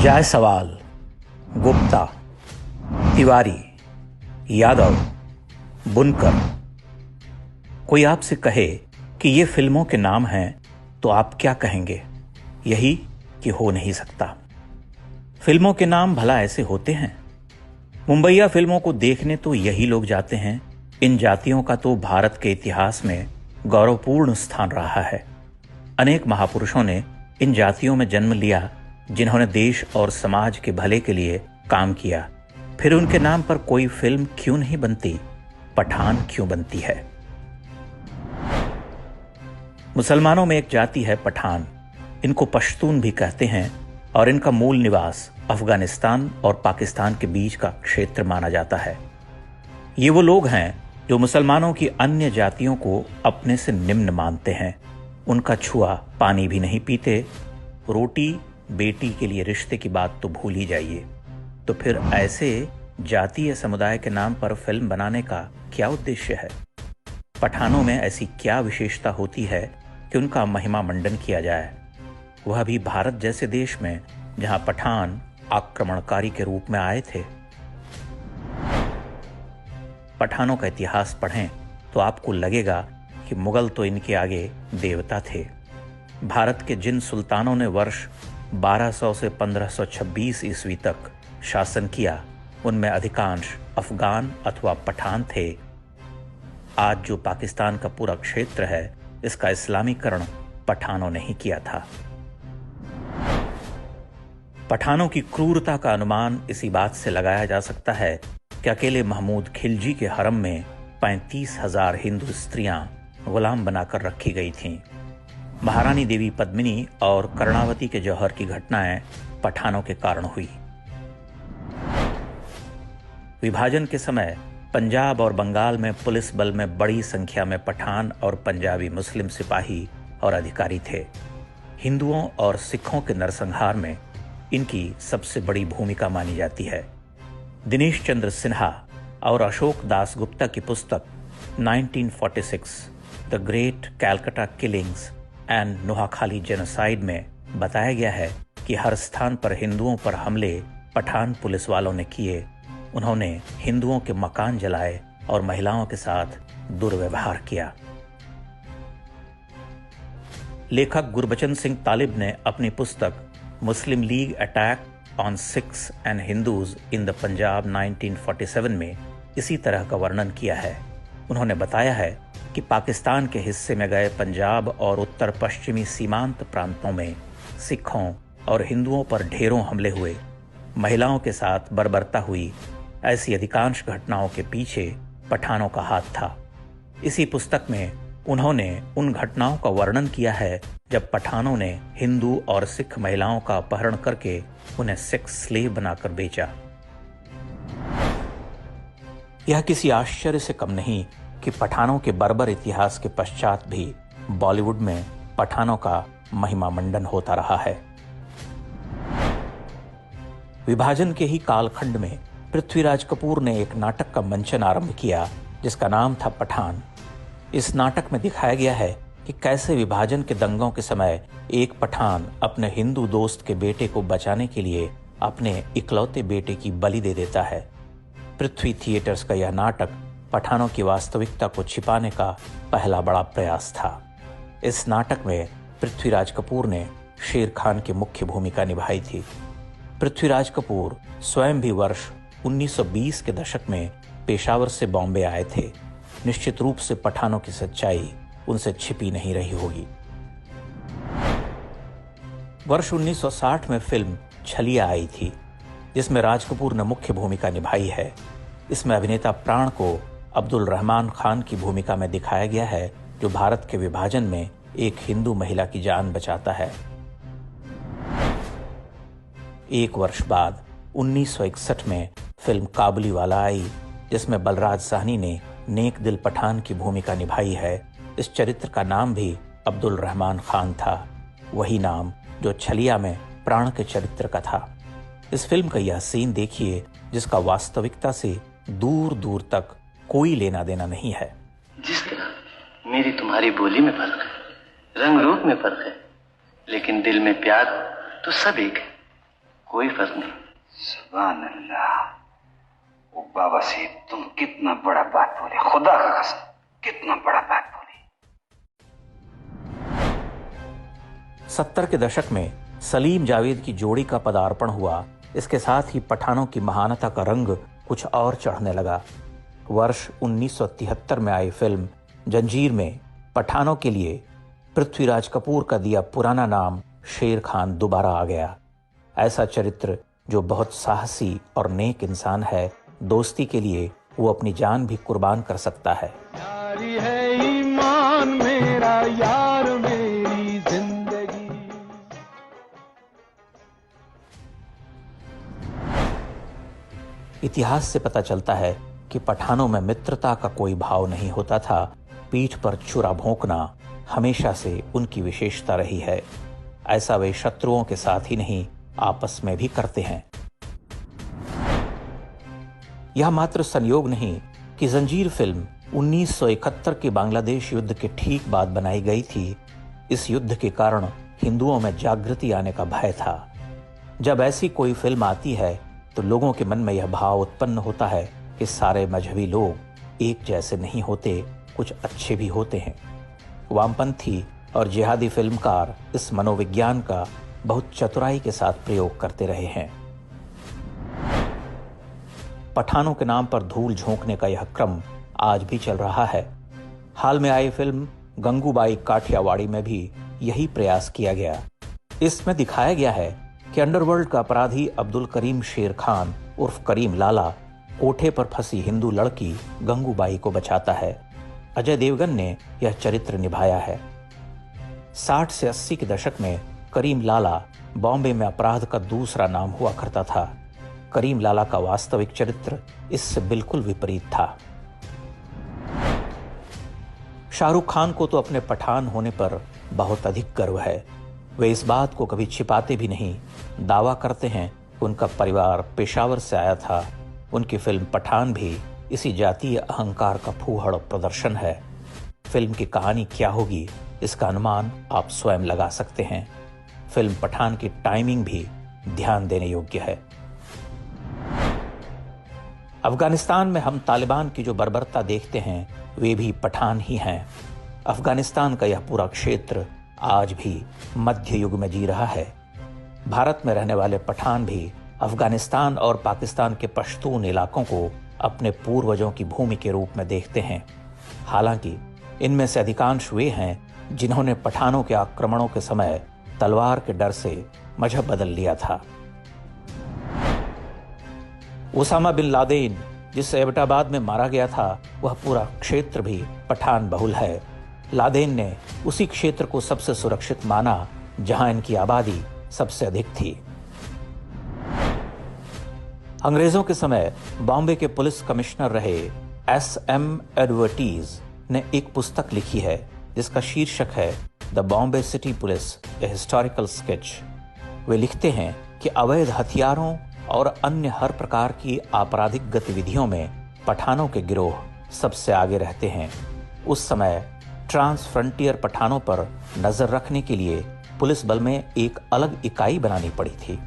जायसवाल, गुप्ता, तिवारी, यादव, बुनकर। कोई आपसे कहे कि ये फिल्मों के नाम हैं तो आप क्या कहेंगे? यही कि हो नहीं सकता। फिल्मों के नाम भला ऐसे होते हैं? मुंबईया फिल्मों को देखने तो यही लोग जाते हैं। इन जातियों का तो भारत के इतिहास में गौरवपूर्ण स्थान रहा है। अनेक महापुरुषों ने इन जातियों में जन्म लिया, जिन्होंने देश और समाज के भले के लिए काम किया। फिर उनके नाम पर कोई फिल्म क्यों नहीं बनती? पठान क्यों बनती है? मुसलमानों में एक जाति है पठान। इनको पश्तून भी कहते हैं और इनका मूल निवास अफगानिस्तान और पाकिस्तान के बीच का क्षेत्र माना जाता है। ये वो लोग हैं जो मुसलमानों की अन्य जातियों को अपने से निम्न मानते हैं। उनका छुआ पानी भी नहीं पीते। रोटी बेटी के लिए रिश्ते की बात तो भूल ही जाइए। तो फिर ऐसे जातीय समुदाय के नाम पर फिल्म बनाने का क्या उद्देश्य है? पठानों में ऐसी क्या विशेषता होती है कि उनका महिमा मंडन किया जाए, वह भी भारत जैसे देश में जहां पठान आक्रमणकारी के रूप में आए थे? पठानों का इतिहास पढ़ें तो आपको लगेगा कि मुगल तो इनके आगे देवता थे। भारत के जिन सुल्तानों ने वर्ष 1200 से 1526 ईस्वी तक शासन किया, उनमें अधिकांश अफगान अथवा पठान थे। आज जो पाकिस्तान का पूरा क्षेत्र है, इसका इस्लामीकरण पठानों ने ही किया था। पठानों की क्रूरता का अनुमान इसी बात से लगाया जा सकता है कि अकेले महमूद खिलजी के हरम में 35,000 हिंदू स्त्रियां गुलाम बनाकर रखी गई थीं। महारानी देवी पद्मिनी और कर्णावती के जौहर की घटनाएं पठानों के कारण हुई। विभाजन के समय पंजाब और बंगाल में पुलिस बल में बड़ी संख्या में पठान और पंजाबी मुस्लिम सिपाही और अधिकारी थे। हिंदुओं और सिखों के नरसंहार में इनकी सबसे बड़ी भूमिका मानी जाती है। दिनेश चंद्र सिन्हा और अशोक दास गुप्ता की पुस्तक 1946 the great Calcutta killings and Noakhali genocide में बताया गया है कि हर स्थान पर हिंदुओं पर हमले पठान पुलिस वालों ने किए। उन्होंने हिंदुओं के मकान जलाए और महिलाओं के साथ दुर्व्यवहार किया। लेखक गुरबचन सिंह तालिब ने अपनी पुस्तक Muslim League attack on Sikhs and Hindus in the Punjab 1947 में इसी तरह का वर्णन किया है। उन्होंने बताया है कि पाकिस्तान के हिस्से में गए पंजाब और उत्तर पश्चिमी सीमांत प्रांतों में सिखों और हिंदुओं पर ढेरों हमले हुए। महिलाओं के साथ बर्बरता हुई। ऐसी अधिकांश घटनाओं के पीछे पठानों का हाथ था। इसी पुस्तक में उन्होंने उन घटनाओं का वर्णन किया है जब पठानों ने हिंदू और सिख महिलाओं का अपहरण करके उन्हें सेक्स स्लेव बनाकर बेचा। यह किसी आश्चर्य से कम नहीं कि पठानों के बर्बर इतिहास के पश्चात भी बॉलीवुड में पठानों का महिमा मंडन होता रहा है। विभाजन के ही कालखंड में पृथ्वीराज कपूर ने एक नाटक का मंचन आरंभ किया जिसका नाम था पठान। इस नाटक में दिखाया गया है कि कैसे विभाजन के दंगों के समय एक पठान अपने हिंदू दोस्त के बेटे को बचाने के लिए अपने इकलौते बेटे की बलि दे देता है। पृथ्वी थिएटर्स का यह नाटक पठानों की वास्तविकता को छिपाने का पहला बड़ा प्रयास था। इस नाटक में पृथ्वीराज कपूर ने शेर खान की मुख्य भूमिका निभाई थी। पृथ्वीराज कपूर स्वयं भी वर्ष 1920 के दशक में पेशावर से बॉम्बे आए थे। निश्चित रूप से पठानों की सच्चाई उनसे छिपी नहीं रही होगी। वर्ष 1960 में फिल्म छलिया आई थी, जिसमें राज कपूर ने मुख्य भूमिका निभाई है। इसमें अभिनेता प्राण को अब्दुल रहमान खान की भूमिका में दिखाया गया है, जो भारत के विभाजन में एक हिंदू महिला की जान बचाता है। एक वर्ष बाद 1961 में फिल्म काबुलीवाला आई, जिसमें बलराज साहनी ने नेक दिल पठान की भूमिका निभाई है। इस चरित्र का नाम भी अब्दुल रहमान खान था, वही नाम जो छलिया में प्राण के चरित्र का था। इस फिल्म का यह सीन देखिए जिसका वास्तविकता से दूर दूर तक कोई लेना देना नहीं है। जिस तरह मेरी तुम्हारी बोली में फर्क है, रंग रूप में फर्क है, लेकिन दिल में प्यार तो सब एक है। कोई फर्क नहीं। सुभान अल्लाह, वो बाबा से तुम कितना बड़ा बात बोले, खुदा का कसम कितना बड़ा बात बोले। 70 के दशक में सलीम जावेद की जोड़ी का पदार्पण हुआ। इसके साथ ही पठानों की महानता का रंग कुछ और चढ़ने लगा। वर्ष 1973 में आई फिल्म जंजीर में पठानों के लिए पृथ्वीराज कपूर का दिया पुराना नाम शेर खान दोबारा आ गया। ऐसा चरित्र जो बहुत साहसी और नेक इंसान है, दोस्ती के लिए वो अपनी जान भी कुर्बान कर सकता है। यारी है ईमान मेरा, यार मेरी जिंदगी। इतिहास से पता चलता है कि पठानों में मित्रता का कोई भाव नहीं होता था। पीठ पर छुरा भोंकना हमेशा से उनकी विशेषता रही है। ऐसा वे शत्रुओं के साथ ही नहीं, आपस में भी करते हैं। यह मात्र संयोग नहीं कि जंजीर फिल्म 1971 के बांग्लादेश युद्ध के ठीक बाद बनाई गई थी। इस युद्ध के कारण हिंदुओं में जागृति आने का भय था। जब ऐसी कोई फिल्म आती है तो लोगों के मन में यह भाव उत्पन्न होता है कि सारे मजहबी लोग एक जैसे नहीं होते, कुछ अच्छे भी होते हैं। वामपंथी और जिहादी फिल्मकार इस मनोविज्ञान का बहुत चतुराई के साथ प्रयोग करते रहे हैं। पठानों के नाम पर धूल झोंकने का यह क्रम आज भी चल रहा है। हाल में आई फिल्म गंगूबाई काठियावाड़ी में भी यही प्रयास किया गया। इसमें दिखाया गया है कि अंडरवर्ल्ड का अपराधी अब्दुल करीम शेर खान उर्फ करीम लाला कोठे पर फंसी हिंदू लड़की गंगूबाई को बचाता है। अजय देवगन ने यह चरित्र निभाया है। 60 से 80 के दशक में करीम लाला बॉम्बे में अपराध का दूसरा नाम हुआ करता था। करीम लाला का वास्तविक चरित्र इससे बिल्कुल विपरीत था। शाहरुख खान को तो अपने पठान होने पर बहुत अधिक गर्व है। वे इस बात को कभी छिपाते भी नहीं। दावा करते हैं कि उनका परिवार पेशावर से आया था। उनकी फिल्म पठान भी इसी जातीय अहंकार का फूहड़ प्रदर्शन है। फिल्म की कहानी क्या होगी, इसका अनुमान आप स्वयं लगा सकते हैं। फिल्म पठान की टाइमिंग भी ध्यान देने योग्य है। अफगानिस्तान में हम तालिबान की जो बर्बरता देखते हैं, वे भी पठान ही हैं। अफगानिस्तान का यह पूरा क्षेत्र आज भी मध्य युग में जी रहा है। भारत में रहने वाले पठान भी अफगानिस्तान और पाकिस्तान के पश्तून इलाकों को अपने पूर्वजों की भूमि के रूप में देखते हैं। हालांकि इनमें से अधिकांश वे हैं जिन्होंने पठानों के आक्रमणों के समय तलवार के डर से मजहब बदल लिया था। उसामा बिन लादेन जिसे एबटाबाद में मारा गया था, वह पूरा क्षेत्र भी पठान बहुल है। लादेन ने उसी क्षेत्र को सबसे सुरक्षित माना जहां इनकी आबादी सबसे अधिक थी। अंग्रेजों के समय बॉम्बे के पुलिस कमिश्नर रहे S.M. एडवर्टीज ने एक पुस्तक लिखी है जिसका शीर्षक है the Bombay city police a historical sketch. वे लिखते हैं कि अवैध हथियारों और अन्य हर प्रकार की आपराधिक गतिविधियों में पठानों के गिरोह सबसे आगे रहते हैं। उस समय ट्रांस फ्रंटियर पठानों पर नजर रखने के लिए पुलिस बल में एक अलग इकाई बनानी पड़ी थी।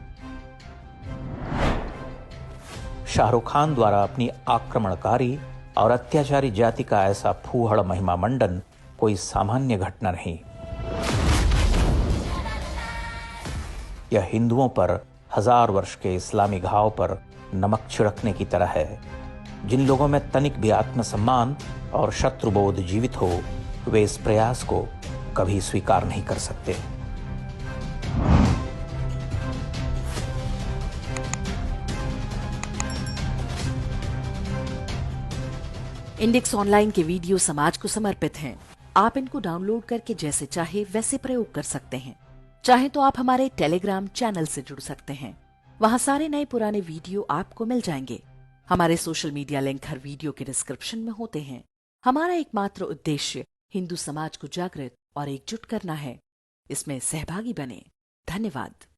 शाहरुख खान द्वारा अपनी आक्रमणकारी और अत्याचारी जाति का ऐसा फूहड़ महिमा मंडन कोई सामान्य घटना नहीं। यह हिंदुओं पर 1000 वर्ष के इस्लामी घाव पर नमक छिड़कने की तरह है। जिन लोगों में तनिक भी आत्मसम्मान और शत्रुबोध जीवित हो, वे इस प्रयास को कभी स्वीकार नहीं कर सकते। इंडेक्स ऑनलाइन के वीडियो समाज को समर्पित हैं। आप इनको डाउनलोड करके जैसे चाहे वैसे प्रयोग कर सकते हैं। चाहे तो आप हमारे टेलीग्राम चैनल से जुड़ सकते हैं। वहां सारे नए पुराने वीडियो आपको मिल जाएंगे। हमारे सोशल मीडिया लिंक हर वीडियो के डिस्क्रिप्शन में होते हैं। हमारा एकमात्र उद्देश्य हिंदू समाज को जागृत और एकजुट करना है। इसमें सहभागी बने। धन्यवाद।